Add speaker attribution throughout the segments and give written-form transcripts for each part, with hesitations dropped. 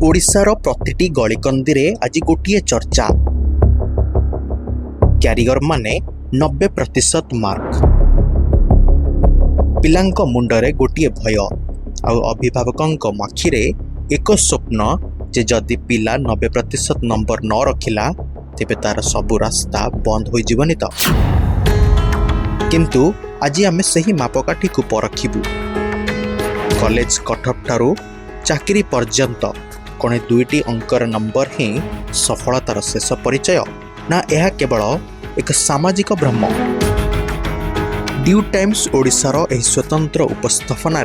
Speaker 1: ओडिशार प्रतिटी गलिकंदी आज गोटे चर्चा क्यारिगर माने 90% मार्क पिलांक मुंडरे गोटे भय आउ अभिभावकों मखिरे एक स्वप्न जे जदि पिला 90% नंबर न रखिला तेबे तार सबु रास्ता बंद हो जीवनी तो किंतु आज आमे सही मापकाठी को परखिबु कॉलेज कटअप ठारू चाकरी पर्यंत कौन दुईटी अंकर नंबर ही सफलतार शेष परिचय ना यह केवल एक सामाजिक भ्रम। ड्यू टाइम्स ओडिशार एही स्वतंत्र उपस्थापन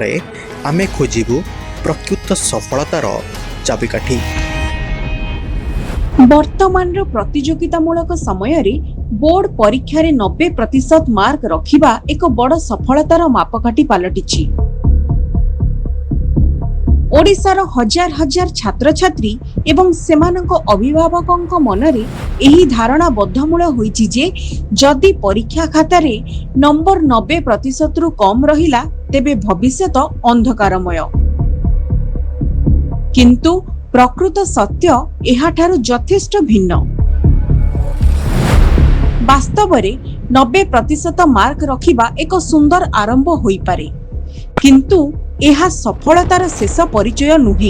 Speaker 1: आमे खोजिबु प्रकृत सफलतार चाबिकाठी।
Speaker 2: वर्तमान प्रतियोगितामूलक समय रे बोर्ड परीक्षा रे 90% मार्क रखिबा एक बड़ सफलतार मापकाठी पालटिछि। ओडिशार हजार हजार छात्र छात्री एवं सेमानक अभिभावकଙ୍କ मनरे एही धारणा बद्धमूल होईछि जे जदि परीक्षा खाता रे नंबर 90% रु कम रहिला तेबे भविष्यत अंधकारमय। किंतु प्रकृत सत्य एहाठारु यथेष्ट भिन्न। वास्तव रे 90% मार्क रखिबा एक सुंदर आरंभ होई पारे किंतु एहा सफलतार शेष परिचय नुहे।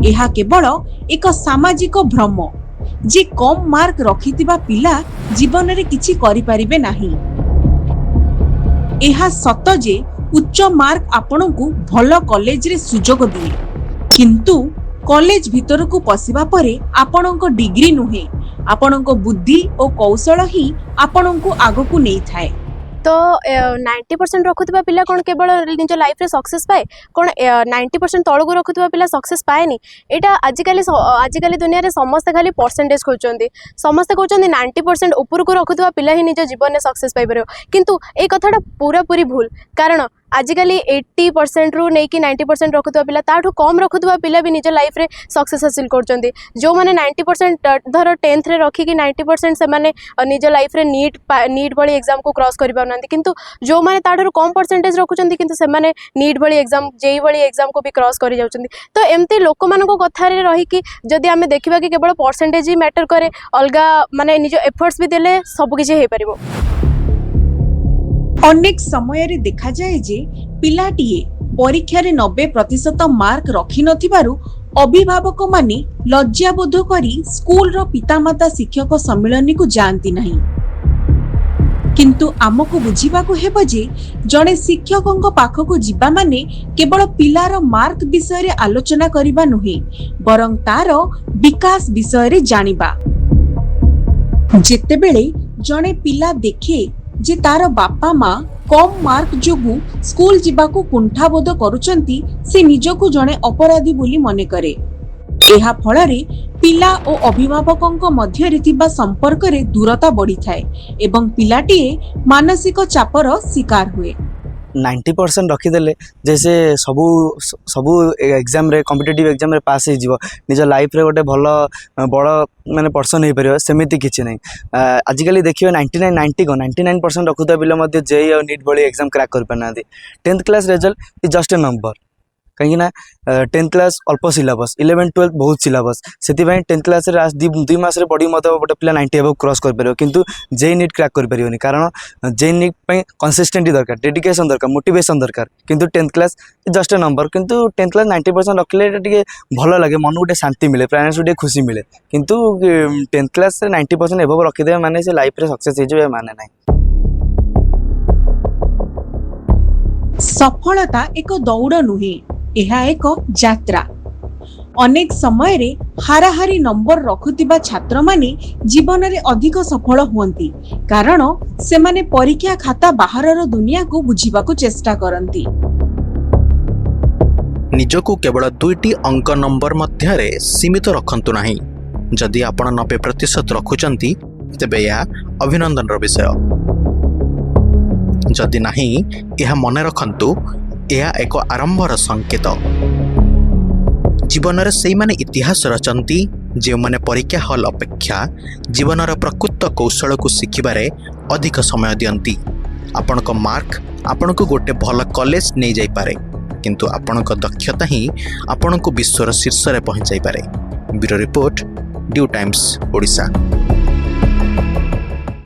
Speaker 2: एहा केवल एक सामाजिक भ्रम जे कम मार्क रखिथिबा पिला जीवन रे किछि करि परिबे नाही। एहा सत जे उच्च मार्क आपनकु भलो कॉलेज रे सुजोग दिए किंतु कॉलेज भीतर को पसिबा परे आपनक डिग्री नुहे आपनक बुद्धि और कौशल ही आपनकु आगो को नै थाए।
Speaker 3: तो 90% रखुवा पिला कौन केवल निज लाइफ रे सक्सेस पाए कौन 90% तलू रखुवा पिला सक्सेस पाएनी। एटा आजिकली दुनिया रे समस्त खाली परसेंटेज खोजते समस्ते कहते 90% ऊपर को रखुवा पिला ही निज जीवन में सक्सेस पाई पार किंतु ए कथाटा पूरा पूरी भूल। कारण आजिकली 80% रु नहीं कि 90% रखुवा पिला ताठू कम रखुवा पिला भी निज लाइफ रे सक्सेस हासिल करछन्ती। जो माने 90% धर 10th रे रखी कि 90% से माने निज लाइफ रे नीट वाली एग्जाम को क्रॉस करि पाउनांती किंतु जो माने ताठू कम परसेंटेज रखुछन्ती किंतु से माने नीट वाली एग्जाम जेई वाली एग्जाम को भी क्रॉस करि जाउछन्ती। तो एमती लोक मानको कथा रे रही कि जदि आमे देखिबा कि केवल परसेंटेज ही मैटर करे अलगा माने निज एफर्ट्स भी देले सब किछि हे परिबो।
Speaker 2: अनेक समय रे देखा जाए जे पिलाटीए परीक्षा रे 90% मार्क रखि नथिबारु अभिभावक माने लज्जाबोध करी स्कूल रो पितामाता शिक्षक सम्मेलन को जानती नहीं। किंतु आमको बुझीबाकू हेबो जे जणे शिक्षकଙ୍କ पाखको जिबा माने केवल पिलार मार्क विषय रे आलोचना करिबा नुहे बरं तार विकास विषय रे जानिबा। जेतेबेले जणे पिला देखे जे तार बापा माँ कम मार्क जोगु स्कूल जीवाकू कुंठाबोध करुचंती से निजकू जणे अपराधी बोली मने करे। एहा फଳରେ पिला और अभिभावकों मध्य रे थिबा संपर्क रे दूरता बढ़ी थाए एवं पिलाटीए मानसिक चापर शिकार हुए।
Speaker 4: 90% रखीदेले जैसे सबू एग्जाम रे कॉम्पिटिटिव एग्जाम रे पास हो जीवो निज लाइफ रे गोटे भल बड़ माने पर्सन हो पार सेमिति किछि नै। आजिकली देखियो 99% रखुता पिला मध्य जेई और नीट भली एग्जाम क्रैक कर पाना। 10th class result is just a number कहीं ना 10th क्लास अल्प सिलेबस 11 12 बहुत सिलेबस से 10th क्लास दुई मास पढ़ी मत गोटे पिला 90 एबव क्रॉस कर पार किंतु जेई नीट क्रैक कर पारियोनी कारण जेई नीट पे कंसिस्टेंट दरकार डेडिकेशन दरकार मोटिवेशन दरकार किंतु 10th class just a number किंतु 10th क्लास 90% रखले टिके भल लगे मन गोटे शांति मिले पेरेंट्स गोटे खुशी मिले किंतु 10th क्लास 90% एबव रखिदे माने से लाइफ रे सक्सेस हो जाए माने नाही।
Speaker 2: सफलता एक दौड़ नुहे एहा एक यात्रा। अनेक समय रे हाराहारी नंबर रखुतिबा छात्र माने जीवन रे अधिक सफल हुअंती कारण से माने परीक्षा खाता बाहरर दुनिया को बुझीबाकू चेष्टा करंती।
Speaker 1: निजको केवल दुईटी अंक नंबर मध्य रे सीमित रखंतु नाही। जदि आपण 90% रखुचंती तेबे या अभिनंदन विषय जदि नाही यह मने रखंतु यह एक आरंभर संकेत। जीवन से माने इतिहास रचंती जो माने परीक्षा हॉल अपेक्षा जीवनर प्रकृत कौशल को शिखिबारे अधिक समय दियंती। आपणक मार्क आपणको गोटे भल कॉलेज नहीं जाई पारे किंतु आपणक दक्षता ही आपणक विश्वर शीर्ष रे पहुंचाई पारे। Bureau report, due times Odisha.